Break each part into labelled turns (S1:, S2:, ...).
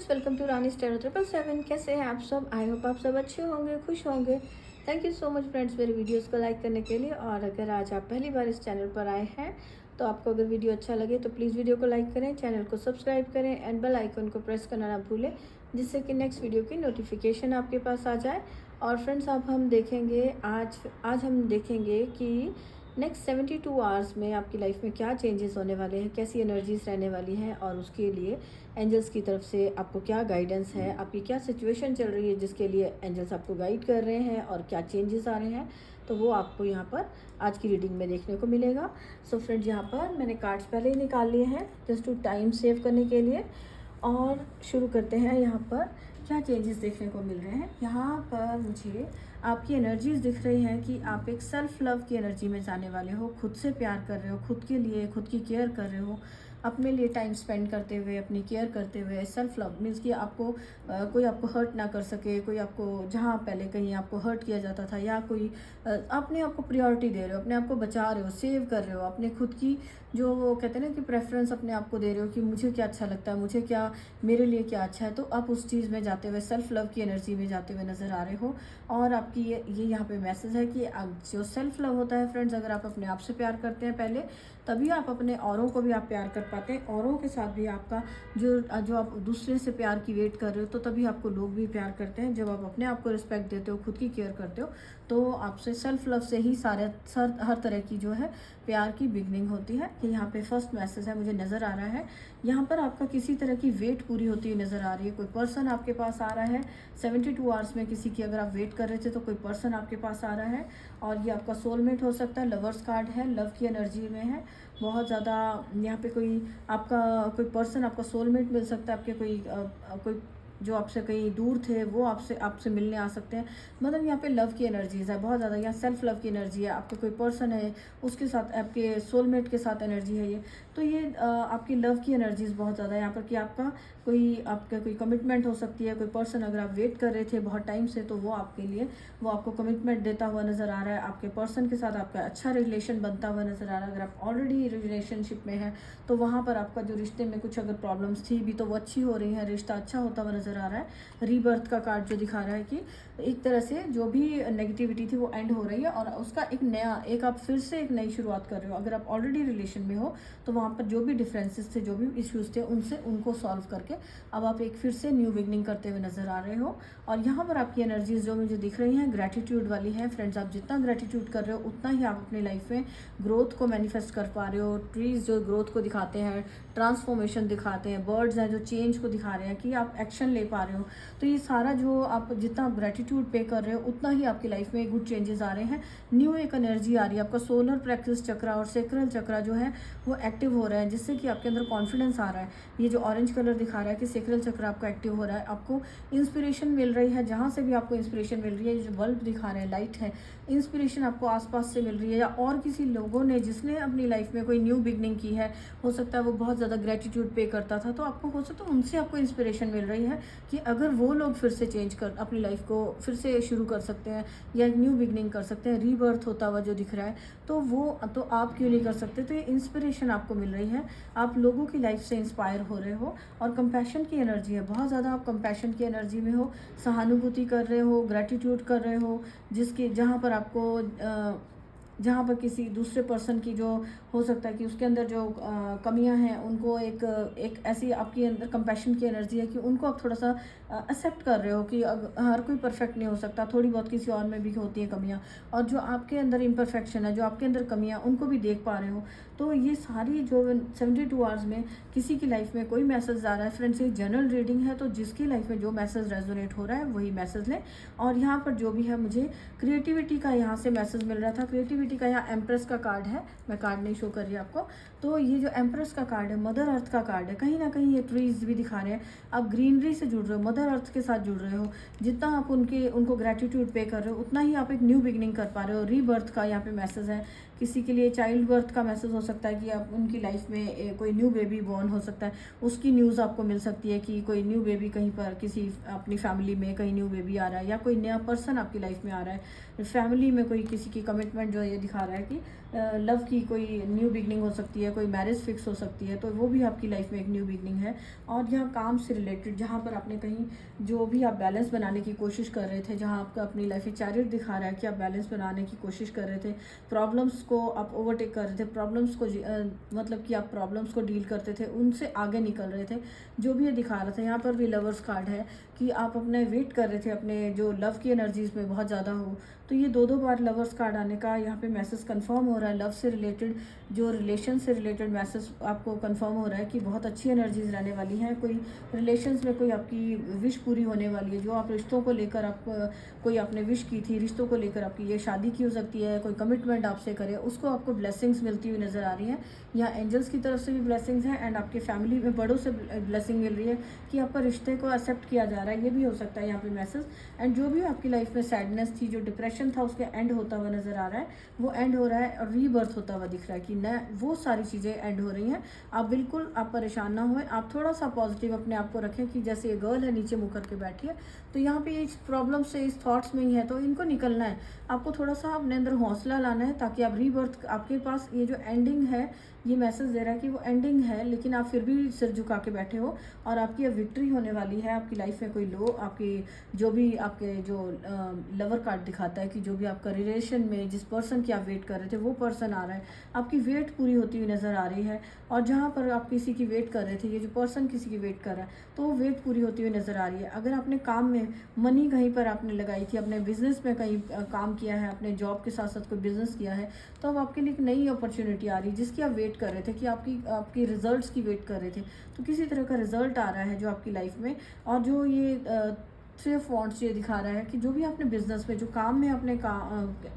S1: Friends, welcome to Rani stereo 777। कैसे हैं आप सब? आई होप आप सब अच्छे होंगे, खुश होंगे। Thank you so much friends मेरे वीडियोस को लाइक करने के लिए। और अगर आज आप पहली बार इस चैनल पर आए हैं तो आपको अगर वीडियो अच्छा लगे तो प्लीज़ वीडियो को लाइक करें, चैनल को सब्सक्राइब करें एंड बेल आइकन को प्रेस करना ना भूलें, जिससे कि नेक्स्ट वीडियो की नोटिफिकेशन आपके पास आ जाए। और फ्रेंड्स, अब हम देखेंगे आज हम देखेंगे कि नेक्स्ट 72 आवर्स में आपकी लाइफ में क्या चेंजेस होने वाले हैं, कैसी एनर्जीज रहने वाली हैं, और उसके लिए एंजल्स की तरफ से आपको क्या गाइडेंस है, आपकी क्या सिचुएशन चल रही है जिसके लिए एंजल्स आपको गाइड कर रहे हैं, और क्या चेंजेस आ रहे हैं, तो वो आपको यहाँ पर आज की रीडिंग में देखने को मिलेगा। सो फ्रेंड्स, यहाँ पर मैंने कार्ड्स पहले ही निकाल लिए हैं जस्ट टू टाइम सेव करने के लिए। और शुरू करते हैं। यहाँ पर क्या चेंजेस देखने को मिल रहे हैं। यहाँ पर मुझे आपकी एनर्जीज दिख रही हैं कि आप एक सेल्फ लव की एनर्जी में जाने वाले हो, खुद से प्यार कर रहे हो, खुद के लिए खुद की केयर कर रहे हो, अपने लिए टाइम स्पेंड करते हुए, अपनी केयर करते हुए। सेल्फ लव मीन्स कि आपको कोई आपको हर्ट ना कर सके, कोई आपको जहाँ पहले कहीं आपको हर्ट किया जाता था, या कोई अपने आप को प्रायोरिटी दे रहे हो, अपने आप को बचा रहे हो, सेव कर रहे हो, अपने खुद की जो वो कहते हैं ना कि प्रेफरेंस अपने आप को दे रहे हो कि मुझे क्या अच्छा लगता है, मुझे क्या, मेरे लिए क्या अच्छा है, तो आप उस चीज़ में जाते हुए सेल्फ लव की एनर्जी में जाते हुए नज़र आ रहे हो। और आपकी ये यहाँ पे मैसेज है कि जो सेल्फ लव होता है फ्रेंड्स, अगर आप अपने आप से प्यार करते हैं पहले, तभी आप अपने औरों को भी आप प्यार कर पाते हैं। औरों के साथ भी आपका जो आप दूसरे से प्यार की वेट कर रहे हो, तो तभी आपको लोग भी प्यार करते हैं। जब आप अपने आप को रिस्पेक्ट देते हो, खुद की केयर करते हो, तो आपसे सेल्फ लव से ही हर तरह की जो है प्यार की बिगनिंग होती है। कि यहाँ पे फर्स्ट मैसेज है मुझे नज़र आ रहा है। यहाँ पर आपका किसी तरह की वेट पूरी होती हुई नज़र आ रही है। कोई पर्सन आपके पास आ रहा है 72 आवर्स में। किसी की अगर आप वेट कर रहे थे तो कोई पर्सन आपके पास आ रहा है, और ये आपका सोलमेट हो सकता है। लवर्स कार्ड है, लव की एनर्जी में है बहुत ज़्यादा। यहाँ पे कोई पर्सन आपका सोलमेट मिल सकता है। आपके कोई जो आपसे कहीं दूर थे वो आपसे मिलने आ सकते हैं। मतलब यहाँ पे लव की एनर्जीज है बहुत ज़्यादा। यहाँ सेल्फ लव की एनर्जी है। आपका कोई पर्सन है, उसके साथ आपके सोलमेट के साथ एनर्जी है ये। तो ये आपकी लव की एनर्जीज बहुत ज़्यादा है यहाँ पर। कि आपका कोई कमिटमेंट हो सकती है। कोई पर्सन अगर आप वेट कर रहे थे बहुत टाइम से, तो वो आपको कमिटमेंट देता हुआ नज़र आ रहा है। आपके पर्सन के साथ आपका अच्छा रिलेशन बनता हुआ नज़र आ रहा है। अगर आप ऑलरेडी रिलेशनशिप में हैं तो वहाँ पर आपका जो रिश्ते में कुछ अगर प्रॉब्लम्स थी भी, तो वो अच्छी हो रही है, रिश्ता अच्छा होता हुआ नज़र आ रहा है। रीबर्थ का कार्ड जो दिखा रहा है कि एक तरह से जो भी नेगेटिविटी थी वो एंड हो रही है, और उसका आप फिर से एक नई शुरुआत कर रहे हो। अगर आप ऑलरेडी रिलेशन में हो तो वहाँ पर जो भी डिफरेंसेस थे, जो भी इश्यूज थे, उनको सॉल्व करके अब आप एक फिर से न्यू बिगनिंग करते हुए नज़र आ रहे हो। और यहाँ पर आपकी एनर्जीज जो मुझे दिख रही हैं ग्रेटिट्यूड वाली है। फ्रेंड्स, आप जितना ग्रेटिट्यूड कर रहे हो उतना ही आप अपनी लाइफ में ग्रोथ को मैनिफेस्ट कर पा रहे हो। ट्रीज जो ग्रोथ को दिखाते हैं, ट्रांसफॉर्मेशन दिखाते हैं, बर्ड्स हैं जो चेंज को दिखा रहे हैं कि आप एक्शन ले पा रहे हो। तो ये सारा जो आप जितना ग्रेटिट्यूड पे कर रहे हो उतना ही आपकी लाइफ में गुड चेंजेस आ रहे हैं। न्यू एक एनर्जी आ रही है। आपका सोलर प्लेक्सस चक्रा और सेक्रल चक्रा जो है वो एक्टिव हो रहा है, जिससे कि आपके अंदर कॉन्फिडेंस आ रहा है। ये जो ऑरेंज कलर दिखा रहा है कि सेक्रल चक्र आपका एक्टिव हो रहा है। आपको इंस्पिरेशन मिल रही है, जहाँ से भी आपको इंस्पिरेशन मिल रही है। ये जो बल्ब दिखा रहे हैं, लाइट है, इंस्पिरेशन आपको आसपास से मिल रही है, या और किसी लोगों ने जिसने अपनी लाइफ में कोई न्यू बिगनिंग की है, हो सकता है वो बहुत ज़्यादा ग्रेटिट्यूड पे करता था, तो आपको हो सकता है उनसे आपको इंस्पिरेशन मिल रही है कि अगर वो लोग फिर से चेंज कर अपनी लाइफ को फिर से शुरू कर सकते हैं, या एक न्यू बिगनिंग कर सकते हैं, रीबर्थ होता हुआ जो दिख रहा है, तो आप क्यों नहीं कर सकते। तो ये इंस्पिरेशन आपको मिल रही है। आप लोगों की लाइफ से इंस्पायर हो रहे हो, और कंपैशन की एनर्जी है बहुत ज़्यादा। आप कंपैशन की एनर्जी में हो, सहानुभूति कर रहे हो, ग्रेटिट्यूड कर रहे हो, जहाँ पर किसी दूसरे पर्सन की जो हो सकता है कि उसके अंदर जो कमियां हैं, उनको एक ऐसी आपकी अंदर कंपैशन की एनर्जी है कि उनको आप थोड़ा सा एक्सेप्ट कर रहे हो कि हर कोई परफेक्ट नहीं हो सकता, थोड़ी बहुत किसी और में भी होती है कमियां, और जो आपके अंदर इम्परफेक्शन है, जो आपके अंदर कमियां, उनको भी देख पा रहे हो। तो ये सारी जो 72 आवर्स में किसी की लाइफ में कोई मैसेज आ रहा है फ्रेंड्स, ये जनरल रीडिंग है, तो जिसकी लाइफ में जो मैसेज रेजोनेट हो रहा है वही मैसेज लें। और यहाँ पर जो भी है, मुझे क्रिएटिविटी का यहाँ से मैसेज मिल रहा था। क्रिएटिविटी का यहाँ एम्प्रेस का कार्ड है, मैं कार्ड नहीं शो कर रही आपको। तो ये जो एम्प्रेस का कार्ड है, मदर अर्थ का कार्ड है। कहीं ना कहीं ये ट्रीज भी दिखा रहे हैं। आप ग्रीनरी से जुड़ रहे हो, मदर अर्थ के साथ जुड़ रहे हो। जितना आप उनको ग्रेटिट्यूड पे कर रहे हो, उतना ही आप एक न्यू बिगनिंग कर पा रहे हो। रीबर्थ का यहाँ पे मैसेज है। किसी के लिए चाइल्ड बर्थ का मैसेज हो सकता है कि आप उनकी लाइफ में कोई न्यू बेबी बॉर्न हो सकता है, उसकी न्यूज़ आपको मिल सकती है कि कोई न्यू बेबी कहीं पर किसी अपनी फैमिली में कहीं न्यू बेबी आ रहा है, या कोई नया पर्सन आपकी लाइफ में आ रहा है। फैमिली में कोई किसी की कमिटमेंट जो ये दिखा रहा है कि लव की कोई न्यू बिगनिंग हो सकती है, कोई मैरिज फिक्स हो सकती है, तो वो भी आपकी लाइफ में एक न्यू बिगनिंग है। और यहाँ काम से रिलेटेड, जहाँ पर आपने कहीं जो भी आप बैलेंस बनाने की कोशिश कर रहे थे, जहाँ आपका अपनी लाइफ में चैरिट दिखा रहा है कि आप बैलेंस बनाने की कोशिश कर रहे थे, प्रॉब्लम्स को आप ओवरटेक कर रहे थे, प्रॉब्लम्स को मतलब कि आप प्रॉब्लम्स को डील करते थे, उनसे आगे निकल रहे थे, जो भी ये दिखा रहा था। यहाँ पर भी लवर्स कार्ड है कि आप अपने वेट कर रहे थे, अपने जो लव की एनर्जीज में बहुत ज़्यादा हो, तो ये दो बार लवर्स कार्ड आने का यहाँ पे मैसेज कंफर्म हो रहा है। लव से रिलेटेड, जो रिलेशन से रिलेटेड मैसेज आपको कंफर्म हो रहा है कि बहुत अच्छी एनर्जीज रहने वाली हैं। कोई रिलेशंस में कोई आपकी विश पूरी होने वाली है, जो आप रिश्तों को लेकर आप कोई आपने विश की थी, रिश्तों को लेकर आपकी ये शादी की हो सकती है, कोई कमिटमेंट आपसे करे, उसको आपको ब्लेसिंग्स मिलती हुई नज़र आ रही हैं। यहाँ एंजल्स की तरफ से भी ब्लेसिंग्स हैं एंड आपके फैमिली में बड़ों से ब्लेसिंग मिल रही है कि आपका रिश्ते को एक्सेप्ट किया जा रहा है, ये भी हो सकता है यहाँ पे मैसेज। एंड जो भी आपकी लाइफ में सैडनेस थी, जो डिप्रेशन था, उसके एंड होता हुआ नज़र आ रहा है, वो एंड हो रहा है और रीबर्थ होता हुआ दिख रहा है कि न वो सारी चीज़ें एंड हो रही हैं। आप बिल्कुल आप परेशान ना होएं, आप थोड़ा सा पॉजिटिव अपने आप को रखें कि जैसे ये गर्ल है नीचे मुँह करके बैठी है, तो यहाँ पे इस प्रॉब्लम से, इस थॉट्स में ही है, तो इनको निकलना है। आपको थोड़ा सा अपने अंदर हौसला लाना है ताकि आप रीबर्थ, आपके पास ये जो एंडिंग है, ये मैसेज दे रहा है कि वो एंडिंग है, लेकिन आप फिर भी सिर झुका के बैठे हो और आपकी अब विक्ट्री होने वाली है। आपकी लाइफ में कोई लो, आपकी जो भी आपके जो लवर कार्ड दिखाता है कि जो भी आपका रिलेशन में जिस पर्सन की आप वेट कर रहे थे, वो पर्सन आ रहा है, आपकी वेट पूरी होती हुई नज़र आ रही है। और जहाँ पर आप किसी की वेट कर रहे थे, ये जो पर्सन किसी की वेट कर रहा है, तो वो वेट पूरी होती हुई नज़र आ रही है। अगर आपने काम में मनी कहीं पर आपने लगाई थी, अपने बिजनेस में कहीं काम किया है, अपने जॉब के साथ साथ कोई बिजनेस किया है, तो अब आपके लिए एक नई अपॉर्चुनिटी आ रही है जिसकी आप वेट कर रहे थे, कि आपकी रिजल्ट्स की वेट कर रहे थे, तो किसी तरह का रिजल्ट आ रहा है जो आपकी लाइफ में। और जो ये थ्री ऑफ वॉन्ड्स ये दिखा रहा है कि जो भी आपने बिजनेस में, जो काम में अपने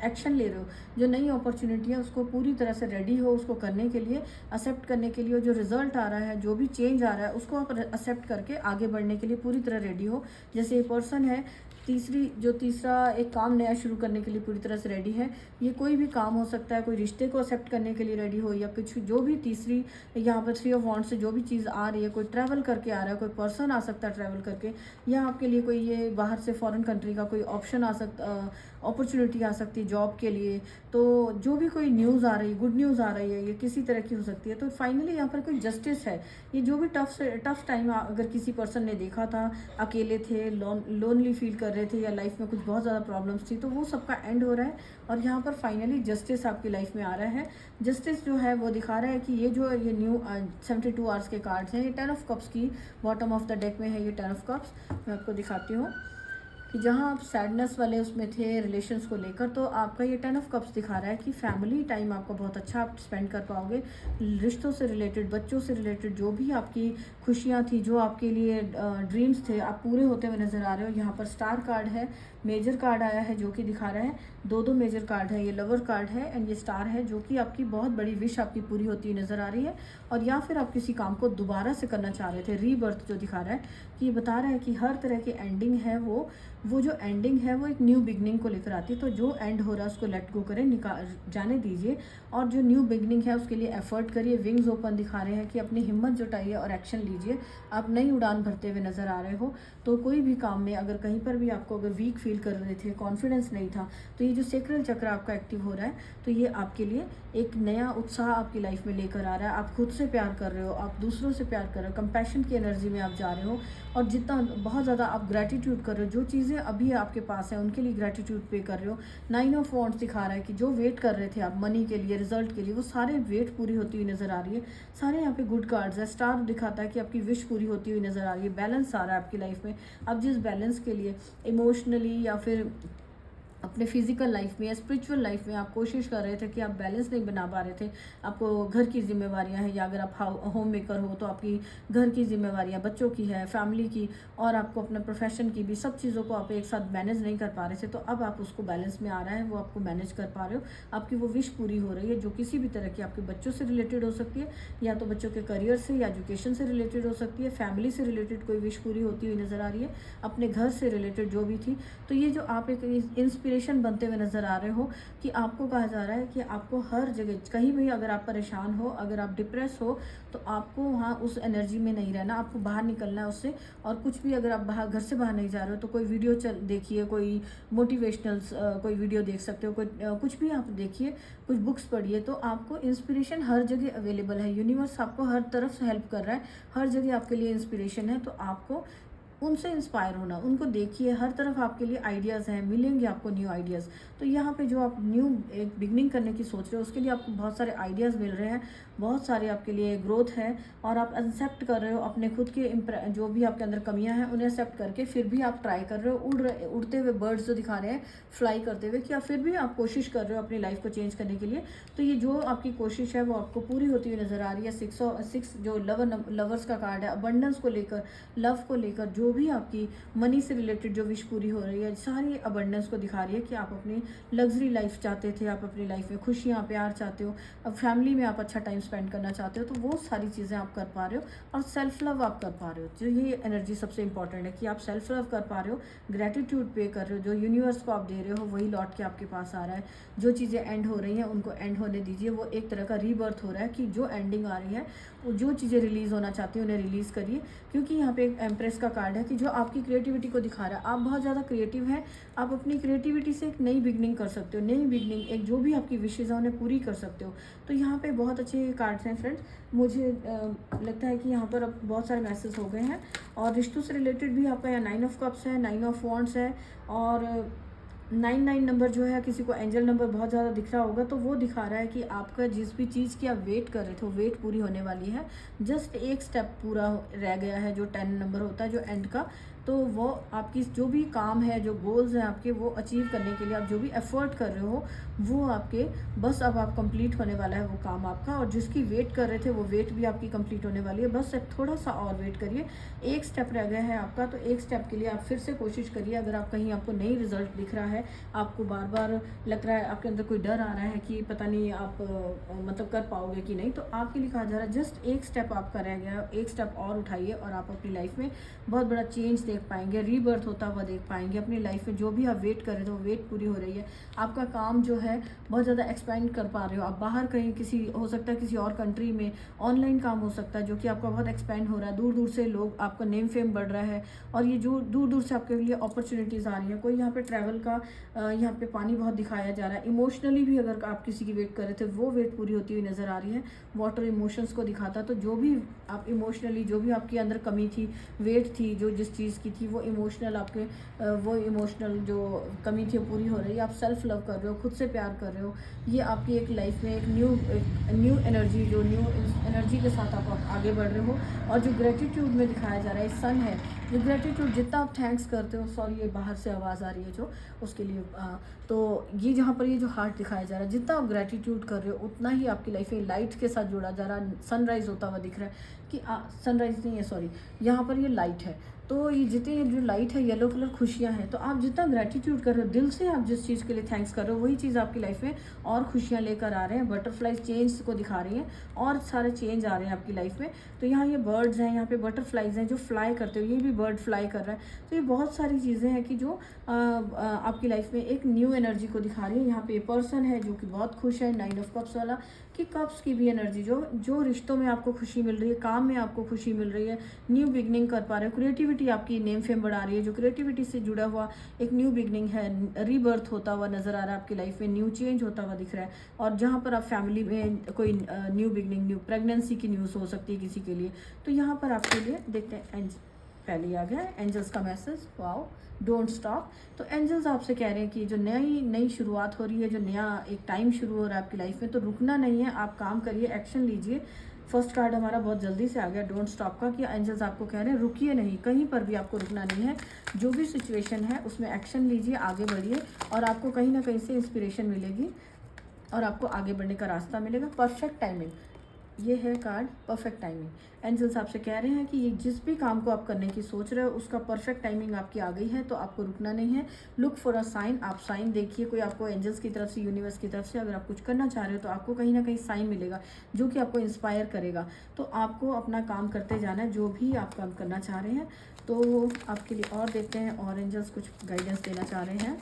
S1: एक्शन ले रहे हो, जो नई अपॉर्चुनिटी है, उसको पूरी तरह से रेडी हो उसको करने के लिए, एक्सेप्ट करने के लिए। जो रिजल्ट आ रहा है, जो भी चेंज आ रहा है, उसको आप एक्सेप्ट करके आगे बढ़ने के लिए पूरी तरह रेडी हो। जैसे ये पर्सन है, तीसरा एक काम नया शुरू करने के लिए पूरी तरह से रेडी है। ये कोई भी काम हो सकता है, कोई रिश्ते को एक्सेप्ट करने के लिए रेडी हो, या कुछ जो भी तीसरी यहाँ पर थ्री ऑफ वॉन्ड्स से जो भी चीज़ आ रही है, कोई ट्रैवल करके आ रहा है, कोई पर्सन आ सकता है ट्रैवल करके, या आपके लिए कोई ये बाहर से फॉरेन कंट्री का कोई ऑप्शन आ सकता, अपॉर्चुनिटी आ सकती है जॉब के लिए। तो जो भी कोई न्यूज़ आ रही है, गुड न्यूज़ आ रही है, ये किसी तरह की हो सकती है। तो फाइनली यहाँ पर कोई जस्टिस है। ये जो भी टफ टाइम अगर किसी पर्सन ने देखा था, अकेले थे, लोनली फील कर रहे थे, या लाइफ में कुछ बहुत ज़्यादा प्रॉब्लम्स थी, तो वो सबका एंड हो रहा है। और यहाँ पर फाइनली जस्टिस आपकी लाइफ में आ रहा है। जस्टिस जो है वो दिखा रहा है कि ये जो ये न्यू 72 आवर्स के कार्ड्स हैं, ये 10 ऑफ कप्स की बॉटम ऑफ द डेक में है। ये 10 ऑफ कप्स मैं आपको दिखाती हूँ कि जहाँ आप सैडनेस वाले उसमें थे रिलेशंस को लेकर, तो आपका ये 10 ऑफ कप्स दिखा रहा है कि फैमिली टाइम आपका बहुत अच्छा आप स्पेंड कर पाओगे। रिश्तों से रिलेटेड, बच्चों से रिलेटेड जो भी आपकी खुशियाँ थी, जो आपके लिए ड्रीम्स थे, आप पूरे होते हुए नज़र आ रहे हो। यहाँ पर स्टार कार्ड है, मेजर कार्ड आया है जो कि दिखा रहा है, दो मेजर कार्ड है, ये लवर कार्ड है एंड ये स्टार है, जो कि आपकी बहुत बड़ी विश आपकी पूरी होती हुई नज़र आ रही है। और या फिर आप किसी काम को दोबारा से करना चाह रहे थे, रीबर्थ जो दिखा रहा है, कि ये बता रहा है कि हर तरह की एंडिंग है, वो जो एंडिंग है वो एक न्यू बिगनिंग को लेकर आती है। तो जो एंड हो रहा है उसको लेट गो करें, जाने दीजिए, और जो न्यू बिगनिंग है उसके लिए एफर्ट करिए। विंग्स ओपन दिखा रहे हैं कि अपनी हिम्मत जुटाइए और एक्शन लीजिए। आप नई उड़ान भरते हुए नज़र आ रहे हो। तो कोई भी काम में अगर कहीं पर भी आपको अगर वीक फील कर रहे थे, कॉन्फिडेंस नहीं था, तो ये जो सेक्रल चक्र आपका एक्टिव हो रहा है, तो ये आपके लिए एक नया उत्साह आपकी लाइफ में लेकर आ रहा है। आप खुद से प्यार कर रहे हो, आप दूसरों से प्यार कर रहे हो, कंपैशन की एनर्जी में आप जा रहे हो, और जितना बहुत ज़्यादा आप ग्रैटिट्यूड कर रहे हो, जो चीज़ें अभी आपके पास है उनके लिए ग्रैटिट्यूड पे कर रहे हो। 9 ऑफ वॉन्ड्स दिखा रहा है कि जो वेट कर रहे थे आप मनी के लिए, रिजल्ट के लिए, वो सारे वेट पूरी होती हुई नज़र आ रही है। सारे यहाँ पे गुड कार्ड्स है। स्टार दिखाता है कि आपकी विश पूरी होती हुई नज़र आ रही है। बैलेंस आ रहा है आपकी लाइफ में। अब जिस बैलेंस के लिए इमोशनली या फिर अपने फिजिकल लाइफ में या स्पिरिचुअल लाइफ में आप कोशिश कर रहे थे कि आप बैलेंस नहीं बना पा रहे थे, आपको घर की जिम्मेवारियां हैं, या अगर आप होम मेकर हो तो आपकी घर की जिम्मेवारियां, बच्चों की है, फैमिली की, और आपको अपना प्रोफेशन की भी, सब चीज़ों को आप एक साथ मैनेज नहीं कर पा रहे थे, तो अब आप उसको बैलेंस में आ रहा है, वो आपको मैनेज कर पा रहे हो। आपकी वो विश पूरी हो रही है, जो किसी भी तरह की आपके बच्चों से रिलेटेड हो सकती है, या तो बच्चों के करियर से या एजुकेशन से रिलेटेड हो सकती है, फैमिली से रिलेटेड कोई विश पूरी होती हुई नज़र आ रही है, अपने घर से रिलेटेड जो भी थी। तो ये जो आप एक इंस्पिरेशन बनते हुए नज़र आ रहे हो, कि आपको कहा जा रहा है कि आपको हर जगह कहीं भी अगर आप परेशान हो, अगर आप डिप्रेस हो, तो आपको वहाँ उस एनर्जी में नहीं रहना, आपको बाहर निकलना है उससे। और कुछ भी अगर आप बाहर घर से बाहर नहीं जा रहे हो तो कोई वीडियो देखिए, कोई मोटिवेशनल कोई वीडियो देख सकते हो, कोई कुछ भी आप देखिए, कुछ बुक्स पढ़िए, तो आपको इंस्पिरेशन हर जगह अवेलेबल है। यूनिवर्स आपको हर तरफ से हेल्प कर रहा है, हर जगह आपके लिए इंस्पिरेशन है। तो आपको उनसे इंस्पायर होना, उनको देखिए, हर तरफ आपके लिए आइडियाज़ हैं, मिलेंगे आपको न्यू आइडियाज़। तो यहाँ पे जो आप न्यू एक बिगनिंग करने की सोच रहे हो, उसके लिए आपको बहुत सारे आइडियाज़ मिल रहे हैं, बहुत सारे आपके लिए ग्रोथ है, और आप एक्सेप्ट कर रहे हो अपने खुद के जो भी आपके अंदर कमियां हैं उन्हें एक्सेप्ट करके फिर भी आप ट्राई कर रहे हो, उड़ते हुए बर्ड्स जो दिखा रहे हैं फ्लाई करते हुए, कि आप फिर भी आप कोशिश कर रहे हो अपनी लाइफ को चेंज करने के लिए। तो ये जो आपकी कोशिश है वो आपको पूरी होती हुई नज़र आ रही है। 6 जो लवर्स का कार्ड है, अबंडेंस को लेकर, लव को लेकर, जो भी आपकी मनी से रिलेटेड जो विश पूरी हो रही है, सारी अबंडेंस को दिखा रही है कि आप अपनी लग्जरी लाइफ चाहते थे, आप अपनी लाइफ में खुशियाँ प्यार चाहते हो, अब फैमिली में आप अच्छा टाइम स्पेंड करना चाहते हो, तो वो सारी चीज़ें आप कर पा रहे हो, और सेल्फ लव आप कर पा रहे हो। जो ये एनर्जी सबसे इंपॉर्टेंट है कि आप सेल्फ लव कर पा रहे हो, ग्रेटिट्यूड पे कर रहे हो, जो यूनिवर्स को आप दे रहे हो वही लौट के आपके पास आ रहा है। जो चीज़ें एंड हो रही हैं उनको एंड होने दीजिए, वो एक तरह का रीबर्थ हो रहा है, कि जो एंडिंग आ रही है, वो जो चीज़ें रिलीज़ होना चाहती है उन्हें रिलीज़ करिए। क्योंकि यहाँ पे एक एम्प्रेस का कार्ड है कि जो आपकी क्रिएटिविटी को दिखा रहा है, आप बहुत ज़्यादा क्रिएटिव हैं, आप अपनी क्रिएटिविटी से एक नई बिगनिंग कर सकते हो, नई बिगनिंग, एक जो भी आपकी विशेज़ है उन्हें पूरी कर सकते हो। तो यहाँ पे बहुत अच्छे कार्ड्स हैं फ्रेंड्स। मुझे लगता है कि यहाँ पर अब बहुत सारे मैसेज हो गए हैं, और रिश्तों से रिलेटेड भी आपका यहाँ 9 ऑफ कप्स है, 9 ऑफ वॉन्ड्स है, और 99 नंबर जो है, किसी को एंजल नंबर बहुत ज़्यादा दिख रहा होगा, तो वो दिखा रहा है कि आपका जिस भी चीज़ की आप वेट कर रहे थे वो वेट पूरी होने वाली है। जस्ट एक स्टेप पूरा रह गया है, जो 10 नंबर होता है जो एंड का। तो वो आपकी जो भी काम है, जो गोल्स हैं आपके, वो अचीव करने के लिए आप जो भी एफर्ट कर रहे हो वो आपके बस अब आप कंप्लीट होने वाला है वो काम आपका। और जिसकी वेट कर रहे थे वो वेट भी आपकी कंप्लीट होने वाली है, बस अब थोड़ा सा और वेट करिए, एक स्टेप रह गया है आपका। तो एक स्टेप के लिए आप फिर से कोशिश करिए। अगर आप कहीं आपको नई रिजल्ट दिख रहा है, आपको बार बार लग रहा है, आपके अंदर कोई डर आ रहा है कि पता नहीं आप मतलब कर पाओगे कि नहीं, तो आपके लिए कहा जा रहा है जस्ट एक स्टेप आपका रह गया है, एक स्टेप और उठाइए और आप अपनी लाइफ में बहुत बड़ा चेंज देख पाएंगे, रीबर्थ होता हुआ देख पाएंगे अपनी लाइफ में। जो भी आप वेट कर रहे थे वो वेट पूरी हो रही है, आपका काम जो है बहुत ज़्यादा एक्सपेंड कर पा रहे हो। आप बाहर कहीं किसी, हो सकता है किसी और कंट्री में ऑनलाइन काम हो सकता है जो कि आपका बहुत एक्सपेंड हो रहा है, दूर दूर से लोग, आपका नेम फेम बढ़ रहा है, और ये जो दूर दूर से आपके लिए अपॉर्चुनिटीज़ आ रही हैं। कोई यहाँ पे ट्रैवल का यहाँ पे पानी बहुत दिखाया जा रहा है। इमोशनली भी अगर आप किसी की वेट कर रहे थे वो वेट पूरी होती हुई नज़र आ रही है। वाटर इमोशंस को दिखाता, तो जो भी आप इमोशनली, जो भी आपके अंदर कमी थी, वेट थी जो जिस चीज़ की थी, वो इमोशनल आपके वो इमोशनल जो कमी थी वो पूरी हो रही है। आप सेल्फ लव कर रहे हो, खुद से प्यार कर रहे हो। ये आपकी एक लाइफ में एक न्यू एनर्जी, जो न्यू एनर्जी के साथ आप आगे बढ़ रहे हो। और जो ग्रेटिट्यूड में दिखाया जा रहा है, सन है, जो ग्रेटिट्यूड, जितना आप थैंक्स करते हो, सॉरी ये बाहर से आवाज़ आ रही है जो उसके लिए, तो ये जहाँ पर ये जो हार्ट दिखाया जा रहा है, जितना आप ग्रेटिट्यूड कर रहे हो उतना ही आपकी लाइफ में लाइट के साथ जोड़ा जा रहा है। सनराइज़ होता हुआ दिख रहा है कि सनराइज़ नहीं है, सॉरी, यहाँ पर ये लाइट है। तो ये जितनी जो लाइट है, येलो कलर खुशियाँ हैं। तो आप जितना ग्रेटिट्यूड कर रहे हो, दिल से आप जिस चीज़ के लिए थैंक्स कर रहे हो, वही चीज़ आपकी लाइफ में और खुशियाँ लेकर आ रहे हैं। बटरफ्लाइज चेंज को दिखा रही हैं, और सारे चेंज आ रहे हैं आपकी लाइफ में। तो यहाँ ये बर्ड्स हैं, यहाँ पे बटरफ्लाइज हैं जो फ्लाई करते हुए, ये भी बर्ड फ्लाई कर रहा है। तो ये बहुत सारी चीज़ें हैं कि जो आपकी लाइफ में एक न्यू एनर्जी को दिखा रही है। यहाँ पे पर्सन है जो कि बहुत खुश है, 9 ऑफ कप्स वाला, कि कप्स की भी एनर्जी, जो रिश्तों में आपको खुशी मिल रही है, काम में आपको खुशी मिल रही है, न्यू बिगनिंग कर पा रहे हो, क्रिएटिविटी आपकी नेम फेम बढ़ा रही है, जो क्रिएटिविटी से जुड़ा हुआ एक न्यू बिगनिंग है, रीबर्थ होता हुआ नज़र आ रहा है आपकी लाइफ में, न्यू चेंज होता हुआ दिख रहा है। और जहाँ पर आप फैमिली में कोई न्यू बिगनिंग, न्यू प्रेगनेंसी की न्यूज़ हो सकती है किसी के लिए, तो यहाँ पर आपके लिए देखते हैं, पहले आ गया एंजल्स का मैसेज, वाओ, डोंट स्टॉप। तो एंजल्स आपसे कह रहे हैं कि जो नई शुरुआत हो रही है, जो नया एक टाइम शुरू हो रहा है आपकी लाइफ में, तो रुकना नहीं है, आप काम करिए, एक्शन लीजिए। फर्स्ट कार्ड हमारा बहुत जल्दी से आ गया, डोंट स्टॉप का, कि एंजल्स आपको कह रहे हैं रुकिए नहीं, कहीं पर भी आपको रुकना नहीं है। जो भी सिचुएशन है उसमें एक्शन लीजिए, आगे बढ़िए, और आपको कहीं ना कहीं से इंस्पिरेशन मिलेगी और आपको आगे बढ़ने का रास्ता मिलेगा। परफेक्ट टाइमिंग, ये है कार्ड, परफेक्ट टाइमिंग। एंजल्स आपसे कह रहे हैं कि ये जिस भी काम को आप करने की सोच रहे हो उसका परफेक्ट टाइमिंग आपकी आ गई है, तो आपको रुकना नहीं है। लुक फॉर अ साइन, आप साइन देखिए, कोई आपको एंजल्स की तरफ से, यूनिवर्स की तरफ से अगर आप कुछ करना चाह रहे हो तो आपको कहीं ना कहीं साइन मिलेगा जो कि आपको इंस्पायर करेगा। तो आपको अपना काम करते जाना है, जो भी आप काम करना चाह रहे हैं। तो आपके लिए और देखते हैं, और एंजल्स कुछ गाइडेंस देना चाह रहे हैं।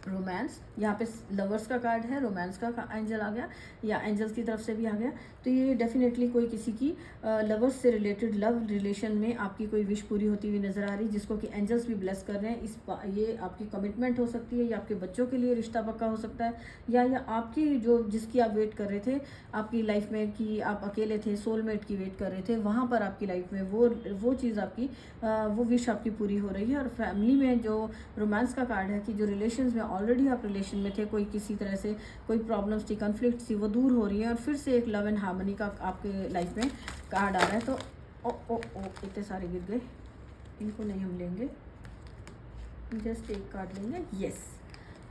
S1: रोमांस, यहाँ पे लवर्स का कार्ड है, रोमांस का एंजल आ गया या एंजल्स की तरफ से भी आ गया। तो ये डेफिनेटली कोई किसी की लवर्स से रिलेटेड लव रिलेशन में आपकी कोई विश पूरी होती हुई नज़र आ रही, जिसको कि एंजल्स भी ब्लेस कर रहे हैं। ये आपकी कमिटमेंट हो सकती है, या आपके बच्चों के लिए रिश्ता पक्का हो सकता है, या आपकी जो जिसकी आप वेट कर रहे थे आपकी लाइफ में, कि आप अकेले थे, सोलमेट की वेट कर रहे थे, वहाँ पर आपकी लाइफ में वो चीज़ आपकी वो विश आपकी पूरी हो रही है। और फैमिली में जो रोमांस का कार्ड है कि जो रिलेशंस में ऑलरेडी आप रिलेशन में थे, कोई किसी तरह से कोई प्रॉब्लम्स थी, कन्फ्लिक्ट थी, वो दूर हो रही है और फिर से एक लव एंड हार्मनी का आपके लाइफ में कार्ड आ रहा है। तो ओ इतने सारे गिर गए, इनको नहीं हम लेंगे, जस्ट एक कार्ड लेंगे। यस,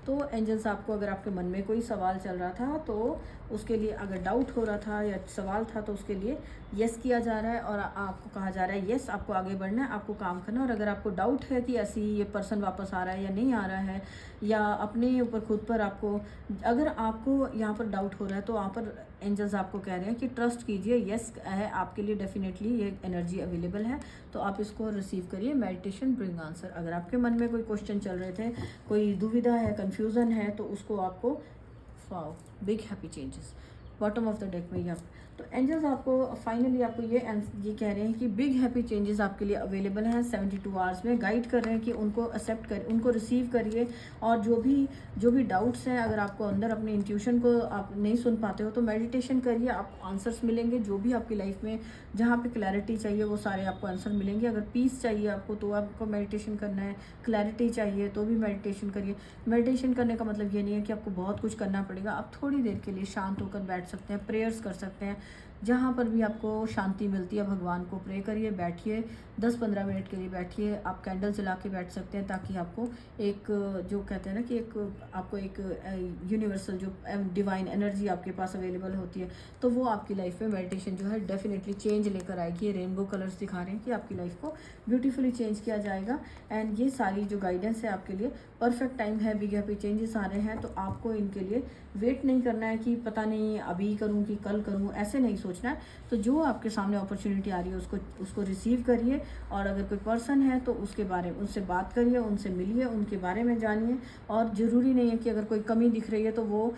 S1: तो एंजल्स आपको, अगर आपके मन में कोई सवाल चल रहा था तो उसके लिए, अगर डाउट हो रहा था या सवाल था तो उसके लिए यस किया जा रहा है और आपको कहा जा रहा है यस, आपको आगे बढ़ना है, आपको काम करना है। और अगर आपको डाउट है कि ऐसी ये पर्सन वापस आ रहा है या नहीं आ रहा है, या अपने ऊपर खुद पर आपको, अगर आपको यहाँ पर डाउट हो रहा है तो वहाँ पर एंजल्स आपको कह रहे हैं कि ट्रस्ट कीजिए, यस है आपके लिए, डेफिनेटली ये एनर्जी अवेलेबल है, तो आप इसको रिसीव करिए। Meditation bring answer. अगर आपके मन में कोई क्वेश्चन चल रहे थे, कोई दुविधा है, कन्फ्यूज़न है, तो उसको आपको wow big happy changes bottom of the deck में यहाँ, तो एंजल्स आपको फाइनली आपको ये कह रहे हैं कि बिग हैप्पी चेंजेस आपके लिए अवेलेबल हैं 72 आवर्स में। गाइड कर रहे हैं कि उनको एक्सेप्ट करिए, उनको रिसीव करिए। और जो भी डाउट्स हैं, अगर आपको अंदर अपने इंट्यूशन को आप नहीं सुन पाते हो तो मेडिटेशन करिए, आपको आंसर्स मिलेंगे। जो भी आपकी लाइफ में जहाँ पे क्लैरिटी चाहिए वो सारे आपको आंसर मिलेंगे। अगर पीस चाहिए आपको तो आपको मेडिटेशन करना है, क्लैरिटी चाहिए तो भी मेडिटेशन करिए। मेडिटेशन करने का मतलब ये नहीं है कि आपको बहुत कुछ करना पड़ेगा, आप थोड़ी देर के लिए शांत होकर बैठ सकते हैं, प्रेयर्स कर सकते हैं। जहाँ पर भी आपको शांति मिलती है भगवान को प्रे करिए, बैठिए 10-15 मिनट के लिए बैठिए। आप कैंडल जला के बैठ सकते हैं ताकि आपको एक, जो कहते हैं ना कि आपको एक यूनिवर्सल जो डिवाइन एनर्जी आपके पास अवेलेबल होती है, तो वो आपकी लाइफ में मेडिटेशन जो है डेफिनेटली चेंज लेकर आएगी। ये रेनबो कलर्स दिखा रहे हैं कि आपकी लाइफ को ब्यूटीफुली चेंज किया जाएगा। एंड ये सारी जो गाइडेंस है आपके लिए परफेक्ट टाइम है, बिग हैप्पी चेंजेस आ रहे हैं, तो आपको इनके लिए वेट नहीं करना है कि पता नहीं अभी करूँ कि कल करूँ, ऐसे नहीं सोचना है। तो जो आपके सामने अपॉर्चुनिटी आ रही है उसको रिसीव करिए। और अगर कोई पर्सन है तो उसके बारे में उनसे बात करिए, उनसे मिलिए, उनके बारे में जानिए। और ज़रूरी नहीं है कि अगर कोई कमी दिख रही है तो वो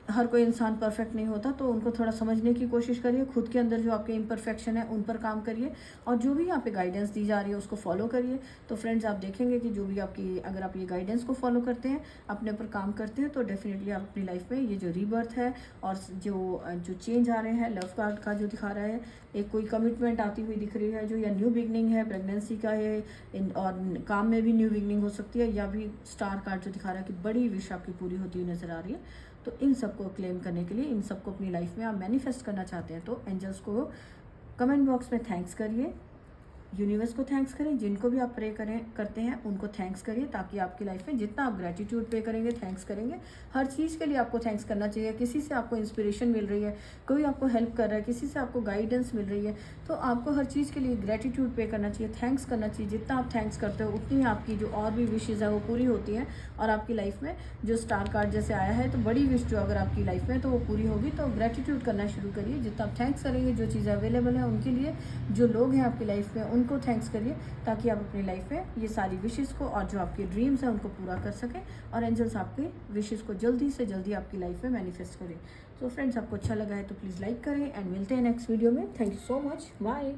S1: हर कोई इंसान परफेक्ट नहीं होता, तो उनको थोड़ा समझने की कोशिश करिए। खुद के अंदर जो आपके इम्परफेक्शन है उन पर काम करिए, और जो भी यहाँ पे गाइडेंस दी जा रही है उसको फॉलो करिए। तो फ्रेंड्स, आप देखेंगे कि जो भी आपकी, अगर आप ये गाइडेंस को फॉलो करते हैं, अपने ऊपर काम करते हैं, तो डेफिनेटली आप अपनी लाइफ में ये जो रीबर्थ है और जो चेंज आ रहे हैं, लव कार्ड का जो दिखा रहा है, एक कोई कमिटमेंट आती हुई दिख रही है जो, या न्यू बिगनिंग है, प्रेगनेंसी का है, और काम में भी न्यू बिगनिंग हो सकती है, या भी स्टार कार्ड जो दिखा रहा है कि बड़ी विश आपकी पूरी होती हुई नजर आ रही है। तो इन सबको क्लेम करने के लिए, इन सबको अपनी लाइफ में आप मैनिफेस्ट करना चाहते हैं, तो एंजल्स को कमेंट बॉक्स में थैंक्स करिए, यूनिवर्स को थैंक्स करें, जिनको भी आप प्रे करते हैं उनको थैंक्स करिए, ताकि आपकी लाइफ में जितना आप ग्रेटिट्यूड पे करेंगे, थैंक्स करेंगे, हर चीज़ के लिए आपको थैंक्स करना चाहिए। किसी से आपको इंस्पिरेशन मिल रही है, कोई आपको हेल्प कर रहा है, किसी से आपको गाइडेंस मिल रही है, तो आपको हर चीज़ के लिए ग्रेटिट्यूड पे करना चाहिए, थैंक्स करना चाहिए। जितना आप थैंक्स करते हो उतनी आपकी जो और भी विशेज़ है वो पूरी होती हैं। और आपकी लाइफ में जो स्टार कार्ड जैसे आया है, तो बड़ी विश जो अगर आपकी लाइफ में तो वो पूरी होगी। तो ग्रेटिट्यूड करना शुरू करिए, जितना आप थैंक्स करेंगे, जो चीज़ें अवेलेबल हैं उनके लिए, जो लोग हैं आपकी लाइफ में उनको थैंक्स करिए, ताकि आप अपनी लाइफ में ये सारी विशेज़ को और जो आपके ड्रीम्स हैं उनको पूरा कर सकें, और एंजल्स आपके विशेज़ को जल्दी से जल्दी आपकी लाइफ में मैनिफेस्ट करें। तो फ्रेंड्स, आपको अच्छा लगा है तो प्लीज़ लाइक करें, एंड मिलते हैं नेक्स्ट वीडियो में। Thank you so much, bye.